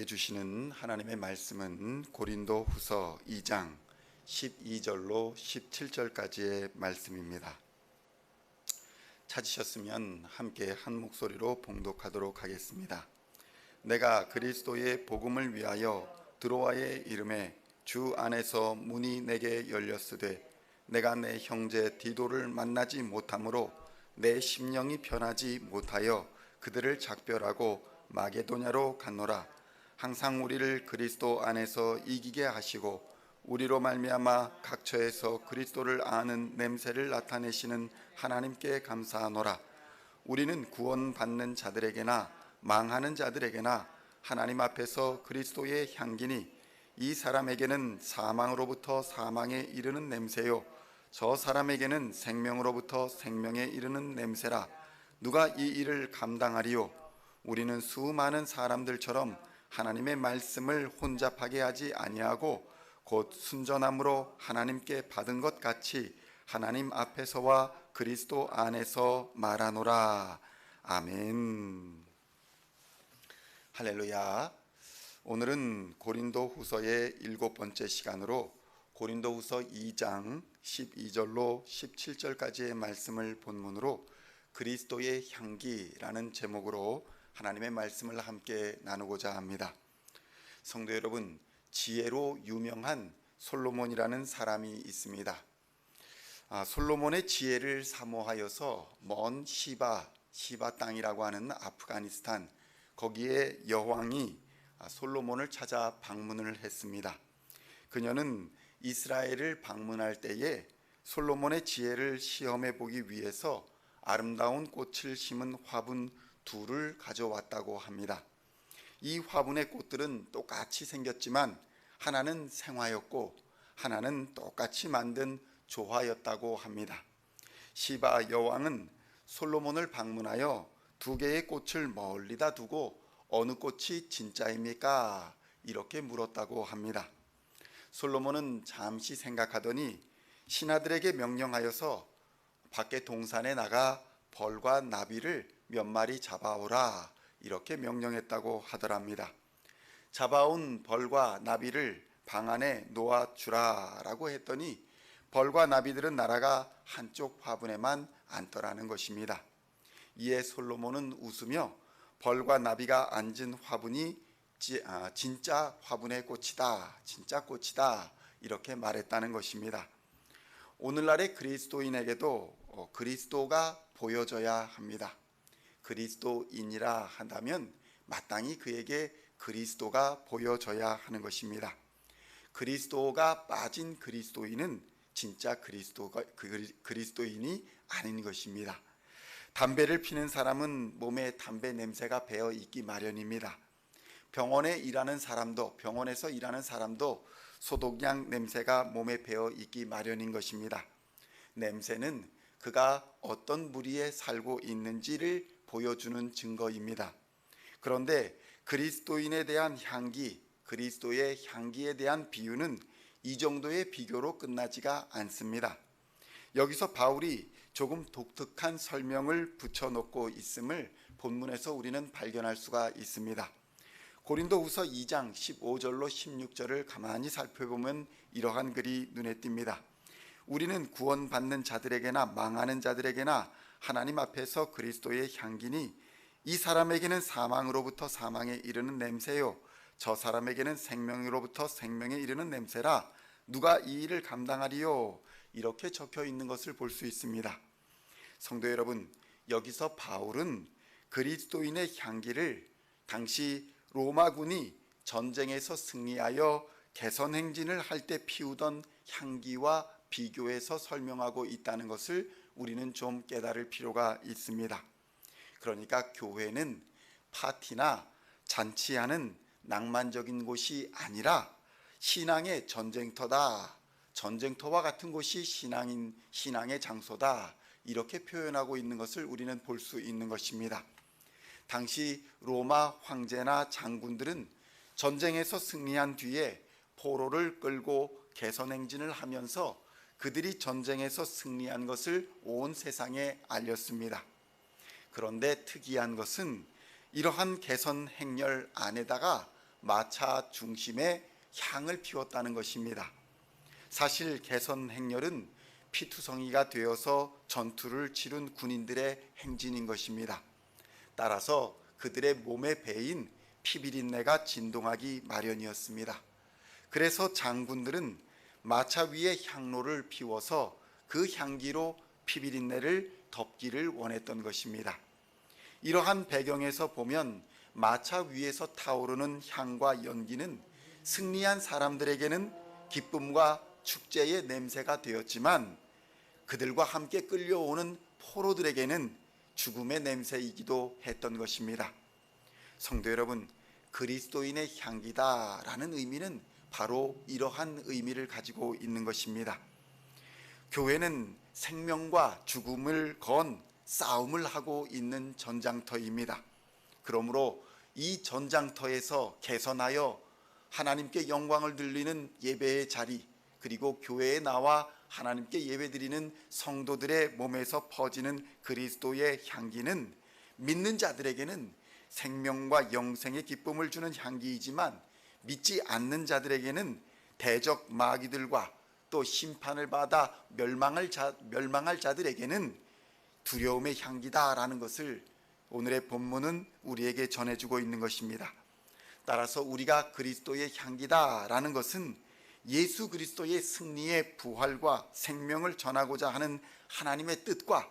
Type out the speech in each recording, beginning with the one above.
우리에게 주시는 하나님의 말씀은 고린도 후서 2장 12절로 17절까지의 말씀입니다. 찾으셨으면 함께 한 목소리로 봉독하도록 하겠습니다. 내가 그리스도의 복음을 위하여 드로아의 이름에 주 안에서 문이 내게 열렸으되 내가 내 형제 디도를 만나지 못하므로 내 심령이 편하지 못하여 그들을 작별하고 마게도냐로 갔노라. 항상 우리를 그리스도 안에서 이기게 하시고 우리로 말미암아 각처에서 그리스도를 아는 냄새를 나타내시는 하나님께 감사하노라. 우리는 구원받는 자들에게나 망하는 자들에게나 하나님 앞에서 그리스도의 향기니 이 사람에게는 사망으로부터 사망에 이르는 냄새요 저 사람에게는 생명으로부터 생명에 이르는 냄새라. 누가 이 일을 감당하리요? 우리는 수많은 사람들처럼 하나님의 말씀을 혼잡하게 하지 아니하고 곧 순전함으로 하나님께 받은 것 같이 하나님 앞에서와 그리스도 안에서 말하노라. 아멘. 할렐루야. 오늘은 고린도 후서의 7번째 시간으로 고린도 후서 2장 12절로 17절까지의 말씀을 본문으로 그리스도의 향기라는 제목으로 하나님의 말씀을 함께 나누고자 합니다. 성도 여러분, 지혜로 유명한 솔로몬이라는 사람이 있습니다. 솔로몬의 지혜를 사모하여서 먼 시바 땅이라고 하는 아프가니스탄, 거기에 여왕이 솔로몬을 찾아 방문을 했습니다. 그녀는 이스라엘을 방문할 때에 솔로몬의 지혜를 시험해 보기 위해서 아름다운 꽃을 심은 화분 둘을 가져왔다고 합니다. 이 화분의 꽃들은 똑같이 생겼지만 하나는 생화였고 하나는 똑같이 만든 조화였다고 합니다. 시바 여왕은 솔로몬을 방문하여 두 개의 꽃을 멀리다 두고 어느 꽃이 진짜입니까? 이렇게 물었다고 합니다. 솔로몬은 잠시 생각하더니 신하들에게 명령하여서 밖에 동산에 나가 벌과 나비를 몇 마리 잡아오라 이렇게 명령했다고 하더랍니다. 잡아온 벌과 나비를 방 안에 놓아주라라고 했더니 벌과 나비들은 날아가 한쪽 화분에만 앉더라는 것입니다. 이에 솔로몬은 웃으며 벌과 나비가 앉은 화분이 진짜 화분의 꽃이다, 진짜 꽃이다 이렇게 말했다는 것입니다. 오늘날의 그리스도인에게도 그리스도가 보여져야 합니다. 그리스도인이라 한다면 마땅히 그에게 그리스도가 보여져야 하는 것입니다. 그리스도가 빠진 그리스도인은 진짜 그리스도인이 아닌 것입니다. 담배를 피는 사람은 몸에 담배 냄새가 배어 있기 마련입니다. 병원에서 일하는 사람도 소독약 냄새가 몸에 배어 있기 마련인 것입니다. 냄새는 그가 어떤 무리에 살고 있는지를 보여주는 증거입니다. 그런데 그리스도인에 대한 향기, 그리스도의 향기에 대한 비유는 이 정도의 비교로 끝나지가 않습니다. 여기서 바울이 조금 독특한 설명을 붙여놓고 있음을 본문에서 우리는 발견할 수가 있습니다. 고린도후서 2장 15절로 16절을 가만히 살펴보면 이러한 글이 눈에 띕니다. 우리는 구원받는 자들에게나 망하는 자들에게나 하나님 앞에서 그리스도의 향기니 이 사람에게는 사망으로부터 사망에 이르는 냄새요 저 사람에게는 생명으로부터 생명에 이르는 냄새라. 누가 이 일을 감당하리요? 이렇게 적혀 있는 것을 볼 수 있습니다. 성도 여러분, 여기서 바울은 그리스도인의 향기를 당시 로마군이 전쟁에서 승리하여 개선행진을 할 때 피우던 향기와 비교해서 설명하고 있다는 것을 우리는 좀 깨달을 필요가 있습니다. 그러니까 교회는 파티나 잔치하는 낭만적인 곳이 아니라 신앙의 전쟁터다. 전쟁터와 같은 곳이 신앙의 장소다. 이렇게 표현하고 있는 것을 우리는 볼 수 있는 것입니다. 당시 로마 황제나 장군들은 전쟁에서 승리한 뒤에 포로를 끌고 개선행진을 하면서 그들이 전쟁에서 승리한 것을 온 세상에 알렸습니다. 그런데 특이한 것은 이러한 개선 행렬 안에다가 마차 중심의 향을 피웠다는 것입니다. 사실 개선 행렬은 피투성이가 되어서 전투를 치른 군인들의 행진인 것입니다. 따라서 그들의 몸에 배인 피비린내가 진동하기 마련이었습니다. 그래서 장군들은 마차 위에 향로를 피워서 그 향기로 피비린내를 덮기를 원했던 것입니다. 이러한 배경에서 보면 마차 위에서 타오르는 향과 연기는 승리한 사람들에게는 기쁨과 축제의 냄새가 되었지만 그들과 함께 끌려오는 포로들에게는 죽음의 냄새이기도 했던 것입니다. 성도 여러분, 그리스도인의 향기다라는 의미는 바로 이러한 의미를 가지고 있는 것입니다. 교회는 생명과 죽음을 건 싸움을 하고 있는 전장터입니다. 그러므로 이 전장터에서 개선하여 하나님께 영광을 돌리는 예배의 자리, 그리고 교회에 나와 하나님께 예배드리는 성도들의 몸에서 퍼지는 그리스도의 향기는 믿는 자들에게는 생명과 영생의 기쁨을 주는 향기이지만 믿지 않는 자들에게는 대적 마귀들과 또 심판을 받아 멸망할 자들에게는 두려움의 향기다라는 것을 오늘의 본문은 우리에게 전해주고 있는 것입니다. 따라서 우리가 그리스도의 향기다라는 것은 예수 그리스도의 승리의 부활과 생명을 전하고자 하는 하나님의 뜻과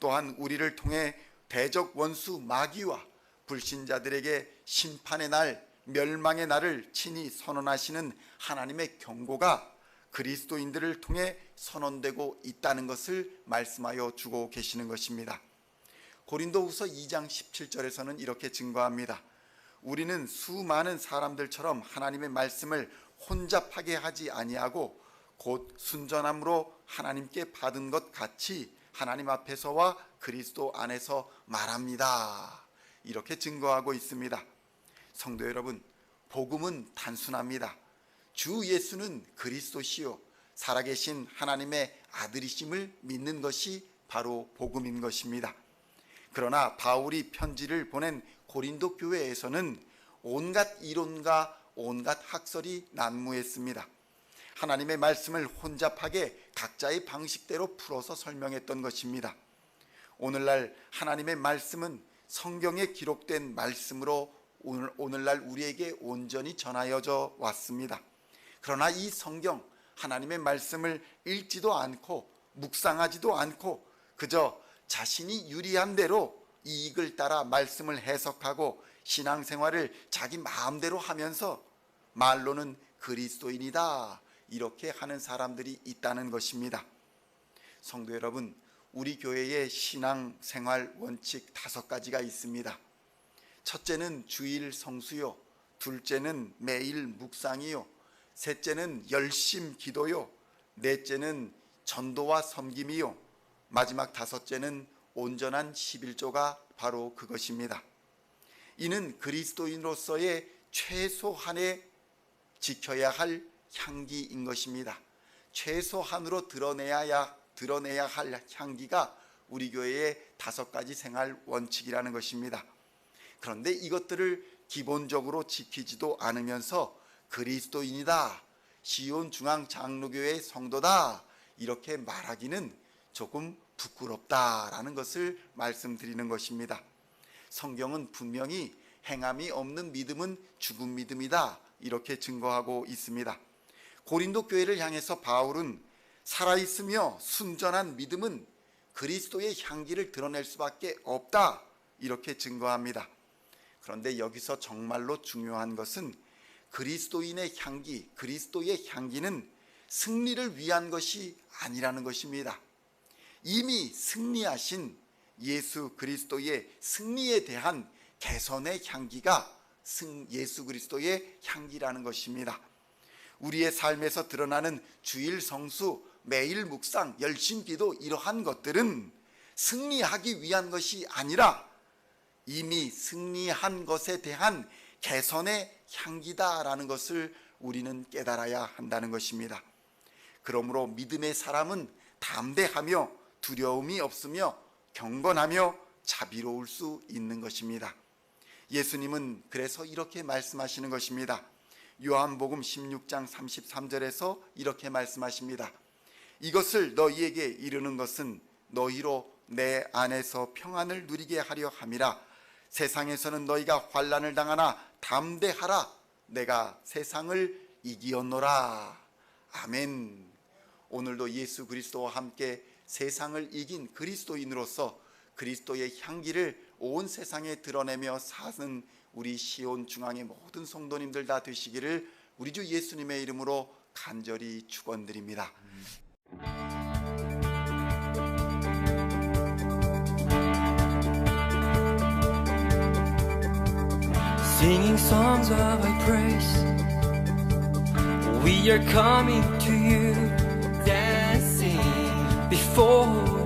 또한 우리를 통해 대적 원수 마귀와 불신자들에게 심판의 날, 멸망의 날을 친히 선언하시는 하나님의 경고가 그리스도인들을 통해 선언되고 있다는 것을 말씀하여 주고 계시는 것입니다. 고린도후서 2장 17절에서는 이렇게 증거합니다. 우리는 수많은 사람들처럼 하나님의 말씀을 혼잡하게 하지 아니하고 곧 순전함으로 하나님께 받은 것 같이 하나님 앞에서와 그리스도 안에서 말합니다. 이렇게 증거하고 있습니다. 성도 여러분, 복음은 단순합니다. 주 예수는 그리스도시요 살아계신 하나님의 아들이심을 믿는 것이 바로 복음인 것입니다. 그러나 바울이 편지를 보낸 고린도 교회에서는 온갖 이론과 온갖 학설이 난무했습니다. 하나님의 말씀을 혼잡하게 각자의 방식대로 풀어서 설명했던 것입니다. 오늘날 하나님의 말씀은 성경에 기록된 말씀으로 오늘날 우리에게 온전히 전하여져 왔습니다. 그러나 이 성경 하나님의 말씀을 읽지도 않고 묵상하지도 않고 그저 자신이 유리한 대로 이익을 따라 말씀을 해석하고 신앙생활을 자기 마음대로 하면서 말로는 그리스도인이다 이렇게 하는 사람들이 있다는 것입니다. 성도 여러분, 우리 교회의 신앙생활 원칙 5가지가 있습니다. 첫째는 주일 성수요, 둘째는 매일 묵상이요, 셋째는 열심 기도요, 넷째는 전도와 섬김이요, 마지막 5째는 온전한 11조가 바로 그것입니다. 이는 그리스도인으로서의 최소한의 지켜야 할 향기인 것입니다. 최소한으로 드러내야 할 향기가 우리 교회의 5가지 생활 원칙이라는 것입니다. 그런데 이것들을 기본적으로 지키지도 않으면서 그리스도인이다, 시온중앙장로교회의 성도다 이렇게 말하기는 조금 부끄럽다라는 것을 말씀드리는 것입니다. 성경은 분명히 행함이 없는 믿음은 죽은 믿음이다 이렇게 증거하고 있습니다. 고린도 교회를 향해서 바울은 살아있으며 순전한 믿음은 그리스도의 향기를 드러낼 수밖에 없다 이렇게 증거합니다. 그런데 여기서 정말로 중요한 것은 그리스도인의 향기, 그리스도의 향기는 승리를 위한 것이 아니라는 것입니다. 이미 승리하신 예수 그리스도의 승리에 대한 개선의 향기가 예수 그리스도의 향기라는 것입니다. 우리의 삶에서 드러나는 주일 성수, 매일 묵상, 열심 기도 이러한 것들은 승리하기 위한 것이 아니라 이미 승리한 것에 대한 개선의 향기다라는 것을 우리는 깨달아야 한다는 것입니다. 그러므로 믿음의 사람은 담대하며 두려움이 없으며 경건하며 자비로울 수 있는 것입니다. 예수님은 그래서 이렇게 말씀하시는 것입니다. 요한복음 16장 33절에서 이렇게 말씀하십니다. 이것을 너희에게 이르는 것은 너희로 내 안에서 평안을 누리게 하려 함이라. 세상에서는 너희가 환난을 당하나 담대하라. 내가 세상을 이기었노라. 아멘. 오늘도 예수 그리스도와 함께 세상을 이긴 그리스도인으로서 그리스도의 향기를 온 세상에 드러내며 사는 우리 시온 중앙의 모든 성도님들 다 되시기를 우리 주 예수님의 이름으로 간절히 축원드립니다. Singing songs of Thy praise, we are coming to You, dancing before